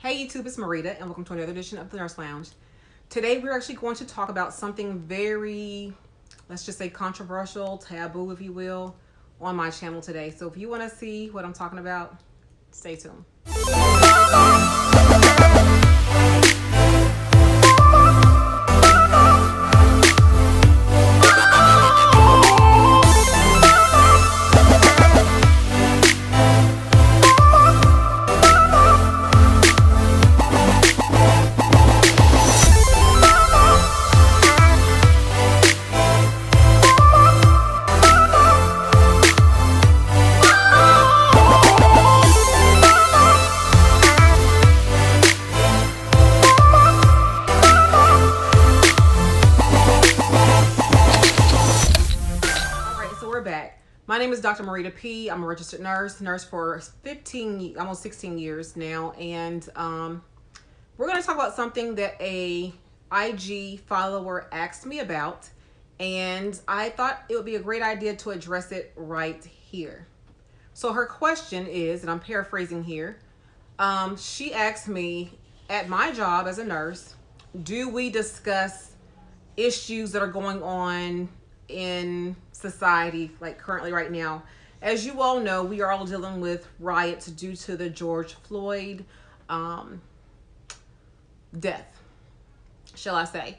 Hey YouTube, it's Marita, and welcome to another edition of the Nurse Lounge. Today we're actually going to talk about something very, let's just say controversial, taboo if you will, on my channel today. So if you want to see what I'm talking about, stay tuned. Back. My name is Dr. Marita P. I'm a registered nurse for 15, almost 16 years now, and we're going to talk about something that a IG follower asked me about, and I thought it would be a great idea to address it right here. So her question is, and I'm paraphrasing here, she asked me, at my job as a nurse, do we discuss issues that are going on in society, like currently right now? As you all know, we are all dealing with riots due to the George Floyd death, shall I say.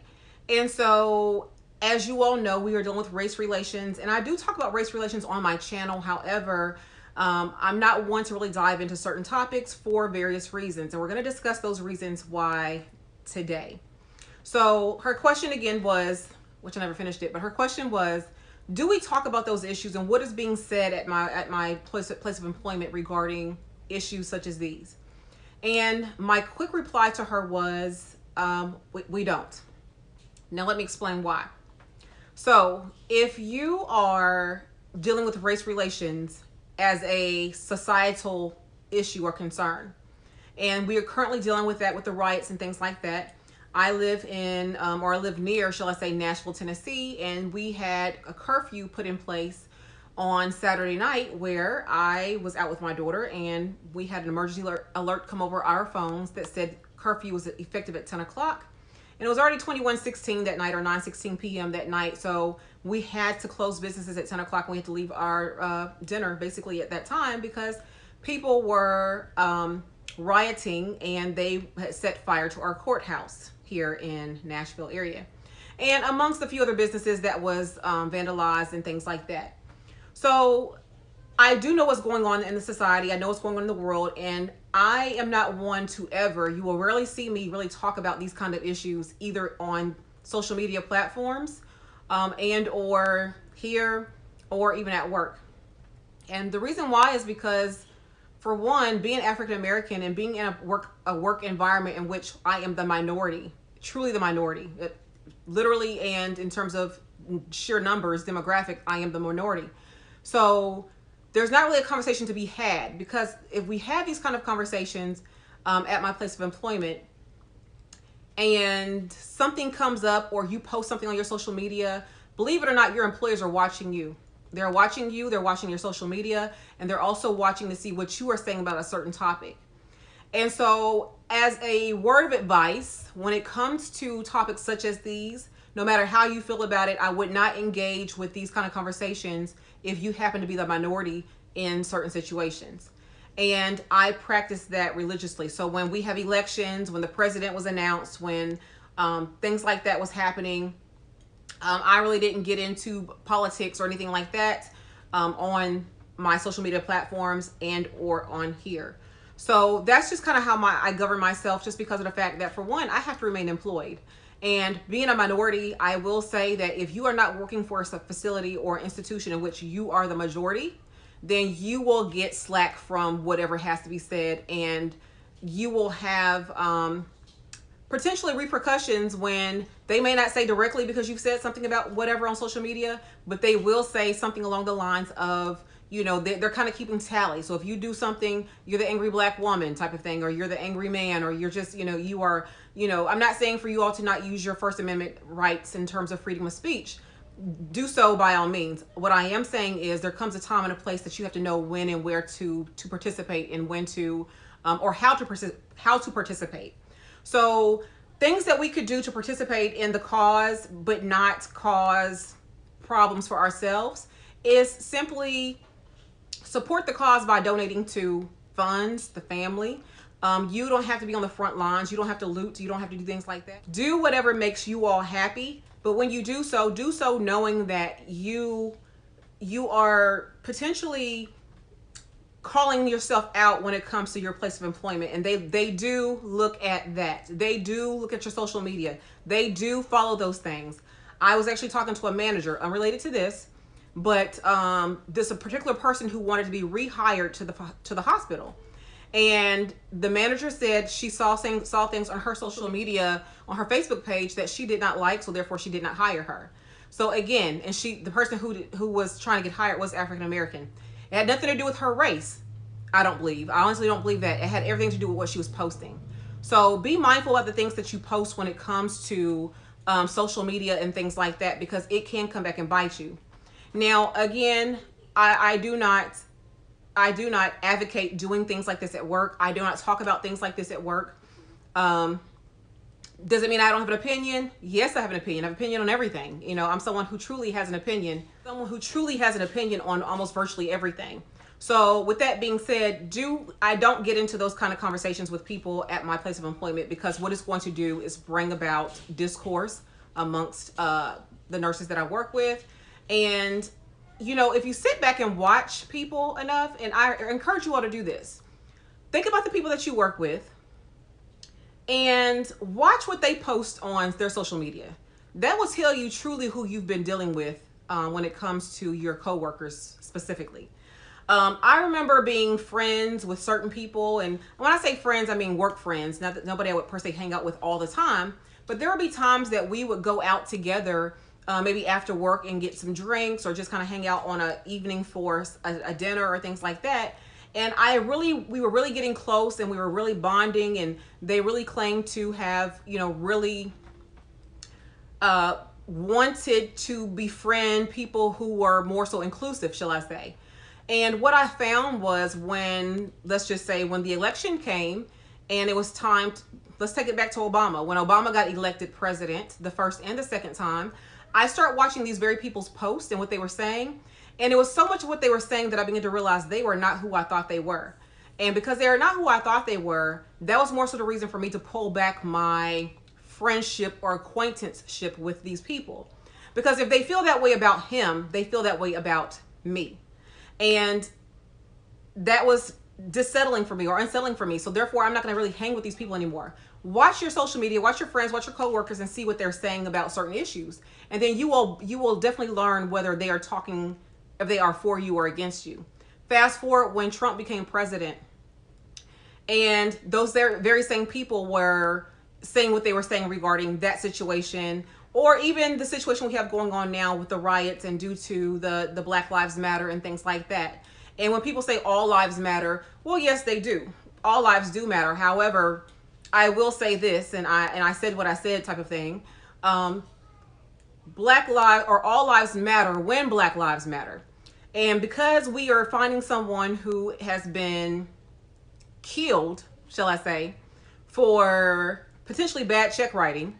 And so, as you all know, we are dealing with race relations, and I do talk about race relations on my channel. However, I'm not one to really dive into certain topics for various reasons, and we're going to discuss those reasons why today. So her question again was, which I never finished it, but her question was, do we talk about those issues and what is being said at my place of employment regarding issues such as these? And my quick reply to her was, we don't. Now let me explain why. So if you are dealing with race relations as a societal issue or concern, and we are currently dealing with that with the riots and things like that, I live in, or I live near, shall I say, Nashville, Tennessee, and we had a curfew put in place on Saturday night where I was out with my daughter, and we had an emergency alert come over our phones that said curfew was effective at 10 o'clock. And it was already 21:16 that night, or 9:16 p.m. that night, so we had to close businesses at 10 o'clock, and we had to leave our dinner basically at that time because people were rioting, and they had set fire to our courthouse here in Nashville area, and amongst a few other businesses that was vandalized and things like that. So I do know what's going on in the society. I know what's going on in the world, and I am not one to ever, you will rarely see me really talk about these kind of issues either on social media platforms and or here or even at work. And the reason why is because, for one, being African American and being in a work environment in which I am the minority, truly the minority, literally, and in terms of sheer numbers, demographic, I am the minority. So there's not really a conversation to be had, because if we have these kind of conversations at my place of employment and something comes up or you post something on your social media, believe it or not, your employers are watching you. They're watching you, they're watching your social media, and they're also watching to see what you are saying about a certain topic. And so, as a word of advice, when it comes to topics such as these, no matter how you feel about it, I would not engage with these kind of conversations if you happen to be the minority in certain situations. And I practice that religiously. So when we have elections, when the president was announced, when things like that was happening, I really didn't get into politics or anything like that on my social media platforms and or on here. So that's just kind of how I govern myself, just because of the fact that, for one, I have to remain employed. And being a minority, I will say that if you are not working for a facility or institution in which you are the majority, then you will get slack from whatever has to be said, and you will have potentially repercussions when they may not say directly because you've said something about whatever on social media, but they will say something along the lines of, you know, they're kind of keeping tally. So if you do something, you're the angry black woman type of thing, or you're the angry man, or you're just, you know, you are, you know, I'm not saying for you all to not use your First Amendment rights in terms of freedom of speech. Do so by all means. What I am saying is there comes a time and a place that you have to know when and where to participate, and when to or how to participate. So things that we could do to participate in the cause but not cause problems for ourselves is simply support the cause by donating to funds, the family. You don't have to be on the front lines. You don't have to loot. You don't have to do things like that. Do whatever makes you all happy. But when you do so knowing that you are potentially calling yourself out when it comes to your place of employment. And they do look at that. They do look at your social media. They do follow those things. I was actually talking to a manager unrelated to this, but this a particular person who wanted to be rehired to the hospital. And the manager said she saw things on her social media, on her Facebook page, that she did not like, so therefore she did not hire her. So again, and the person who was trying to get hired was African American. It had nothing to do with her race, I don't believe. I honestly don't believe that. It had everything to do with what she was posting. So be mindful of the things that you post when it comes to social media and things like that, because it can come back and bite you. Now, again, I do not advocate doing things like this at work. I do not talk about things like this at work. Does it mean I don't have an opinion? Yes, I have an opinion. I have an opinion on everything. You know, I'm someone who truly has an opinion. Someone who truly has an opinion on almost virtually everything. So with that being said, I don't get into those kind of conversations with people at my place of employment, because what it's going to do is bring about discourse amongst the nurses that I work with. And, you know, if you sit back and watch people enough, and I encourage you all to do this, think about the people that you work with and watch what they post on their social media. That will tell you truly who you've been dealing with when it comes to your coworkers specifically. I remember being friends with certain people, and when I say friends, I mean work friends. Not that nobody I would per se hang out with all the time, but there would be times that we would go out together, maybe after work, and get some drinks, or just kind of hang out on an evening for a dinner or things like that. And we were really getting close, and we were really bonding, and they really claimed to have, you know, really wanted to befriend people who were more so inclusive, shall I say. And what I found was when the election came and it was time let's take it back to Obama. When Obama got elected president, the first and the second time, I started watching these very people's posts and what they were saying. And it was so much of what they were saying that I began to realize they were not who I thought they were. And because they are not who I thought they were, that was more so the reason for me to pull back my friendship or acquaintanceship with these people. Because if they feel that way about him, they feel that way about me. And that was unsettling for me. So therefore, I'm not going to really hang with these people anymore. Watch your social media, watch your friends, watch your coworkers, and see what they're saying about certain issues. And then you will definitely learn whether they are talking, if they are for you or against you. Fast forward when Trump became president, and those very same people were saying what they were saying regarding that situation, or even the situation we have going on now with the riots and due to the Black Lives Matter and things like that. And when people say all lives matter, well, yes, they do. All lives do matter. However, I will say this, and I said what I said type of thing. Black lives, or all lives matter when Black lives matter. And because we are finding someone who has been killed, shall I say, for potentially bad check writing,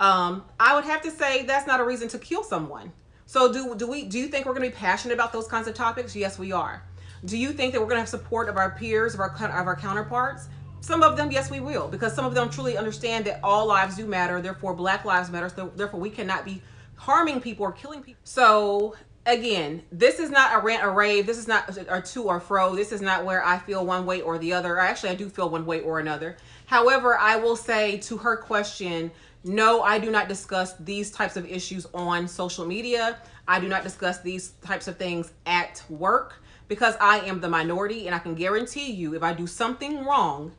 I would have to say that's not a reason to kill someone. So do you think we're going to be passionate about those kinds of topics? Yes, we are. Do you think that we're going to have support of our peers, of our counterparts? Some of them, yes, we will, because some of them truly understand that all lives do matter. Therefore, Black lives matter. So therefore, we cannot be harming people or killing people. So again, this is not a rant or rave. This is not a to or fro. This is not where I feel one way or the other. Actually, I do feel one way or another. However, I will say to her question, no, I do not discuss these types of issues on social media. I do not discuss these types of things at work, because I am the minority, and I can guarantee you if I do something wrong,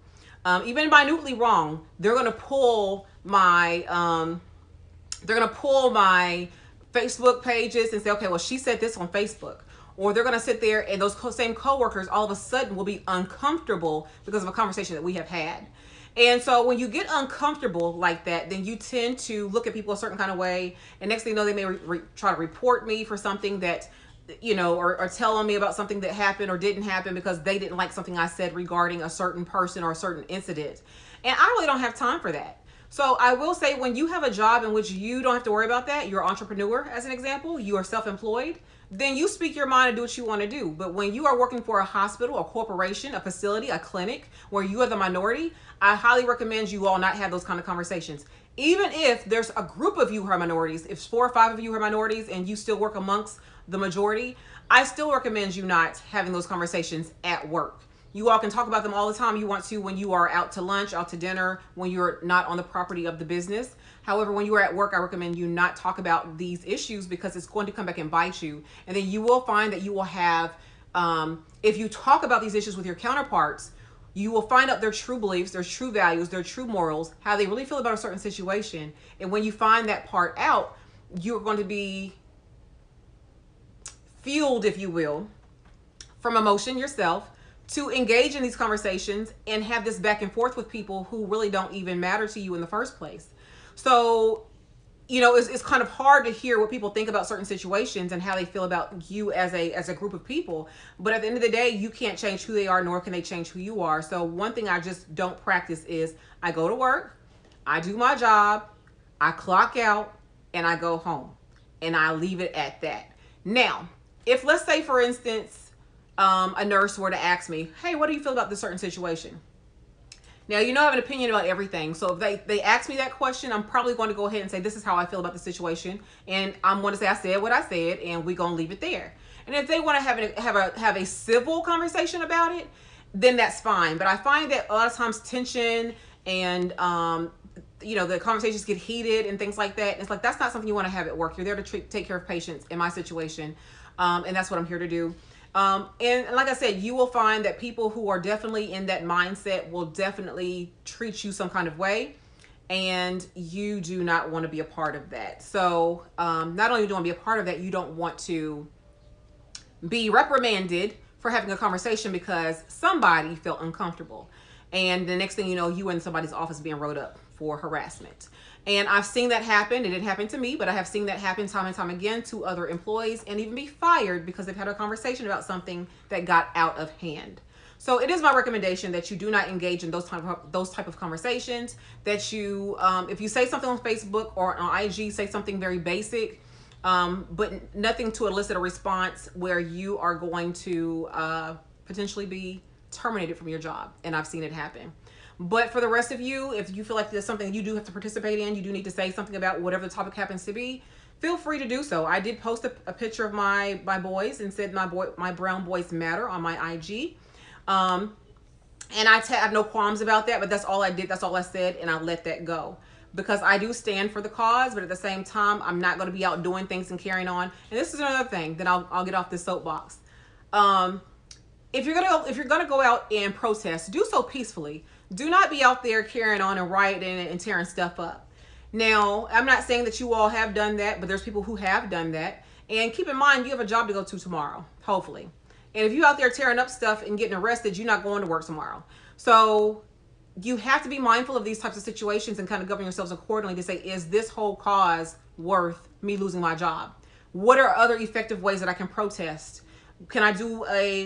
even minutely wrong, they're going to pull my Facebook pages and say, okay, well, she said this on Facebook. Or they're going to sit there, and those same coworkers all of a sudden will be uncomfortable because of a conversation that we have had. And so when you get uncomfortable like that, then you tend to look at people a certain kind of way. And next thing you know, they may try to report me for something that you know, or telling me about something that happened or didn't happen because they didn't like something I said regarding a certain person or a certain incident. And I really don't have time for that. So I will say, when you have a job in which you don't have to worry about that, you're an entrepreneur, as an example, you are self-employed, then you speak your mind and do what you want to do. But when you are working for a hospital, a corporation, a facility, a clinic, where you are the minority, I highly recommend you all not have those kind of conversations. Even if there's a group of you who are minorities, if 4 or 5 of you are minorities and you still work amongst the majority, I still recommend you not having those conversations at work. You all can talk about them all the time you want to when you are out to lunch, out to dinner, when you're not on the property of the business. However, when you are at work, I recommend you not talk about these issues, because it's going to come back and bite you. And then you will find that you will have, if you talk about these issues with your counterparts, you will find out their true beliefs, their true values, their true morals, how they really feel about a certain situation. And when you find that part out, you're going to be fueled, if you will, from emotion yourself, to engage in these conversations and have this back and forth with people who really don't even matter to you in the first place. So, you know, it's kind of hard to hear what people think about certain situations and how they feel about you as a group of people. But at the end of the day, you can't change who they are, nor can they change who you are. So one thing I just don't practice is, I go to work, I do my job, I clock out, and I go home. And I leave it at that. Now, if, let's say, for instance, a nurse were to ask me, hey, what do you feel about this certain situation? Now, you know, I have an opinion about everything. So if they ask me that question, I'm probably going to go ahead and say, this is how I feel about the situation. And I'm going to say, I said what I said, and we're going to leave it there. And if they want to have a civil conversation about it, then that's fine. But I find that a lot of times tension and, you know, the conversations get heated and things like that. And it's like, that's not something you want to have at work. You're there to take care of patients in my situation. And that's what I'm here to do. And like I said, you will find that people who are definitely in that mindset will definitely treat you some kind of way, and you do not want to be a part of that. So not only do you want to be a part of that, you don't want to be reprimanded for having a conversation because somebody felt uncomfortable. And the next thing you know, you in somebody's office being wrote up for harassment. And I've seen that happen. It didn't happen to me, but I have seen that happen time and time again to other employees, and even be fired because they've had a conversation about something that got out of hand. So it is my recommendation that you do not engage in those type of conversations. That you, if you say something on Facebook or on IG, say something very basic, but nothing to elicit a response where you are going to potentially be terminated from your job. And I've seen it happen. But for the rest of you, if you feel like there's something you do have to participate in, you do need to say something about whatever the topic happens to be, feel free to do so. I did post a picture of my boys and said my brown boys matter on my IG. And I have no qualms about that, but that's all I did. That's all I said, and I let that go. Because I do stand for the cause, but at the same time, I'm not going to be out doing things and carrying on. And this is another thing, then I'll get off this soapbox. If you're gonna go out and protest, do so peacefully. Do not be out there carrying on and rioting and tearing stuff up. Now, I'm not saying that you all have done that, but there's people who have done that. And keep in mind, you have a job to go to tomorrow, hopefully. And if you're out there tearing up stuff and getting arrested, you're not going to work tomorrow. So you have to be mindful of these types of situations and kind of govern yourselves accordingly to say, is this whole cause worth me losing my job? What are other effective ways that I can protest? Can I do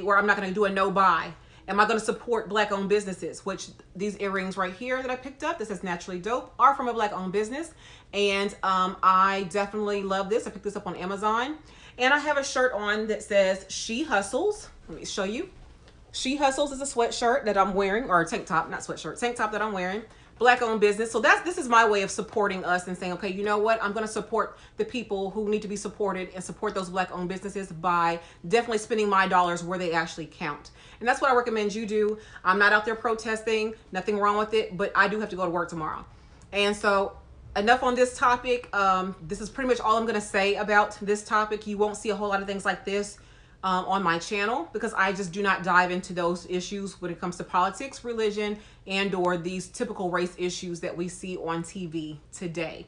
where I'm not going to do a no buy? Am I going to support black owned businesses? Which these earrings right here that I picked up, this is Naturally Dope, are from a black owned business. And I definitely love this. I picked this up on Amazon. And I have a shirt on that says She Hustles. Let me show you. She Hustles is a sweatshirt that I'm wearing, or a tank top, not sweatshirt, tank top that I'm wearing. Black owned business. So this is my way of supporting us and saying, okay, you know what? I'm going to support the people who need to be supported and support those black owned businesses by definitely spending my dollars where they actually count. And that's what I recommend you do. I'm not out there protesting, nothing wrong with it, but I do have to go to work tomorrow. And so enough on this topic. This is pretty much all I'm going to say about this topic. You won't see a whole lot of things like this on my channel, because I just do not dive into those issues when it comes to politics, religion, and or these typical race issues that we see on TV today.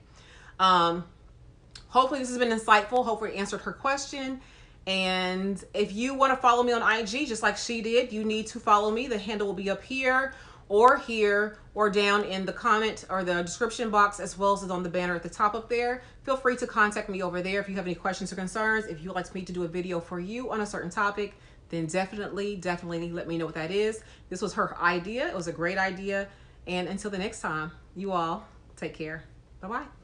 Hopefully this has been insightful. Hopefully it answered her question. And if you want to follow me on IG, just like she did, you need to follow me. The handle will be up here, or here or down in the comment or the description box, as well as on the banner at the top up there. Feel free to contact me over there if you have any questions or concerns. If you'd like me to do a video for you on a certain topic, then definitely let me know what that is. This was her idea. It was a great idea. And until the next time, you all take care. Bye-bye.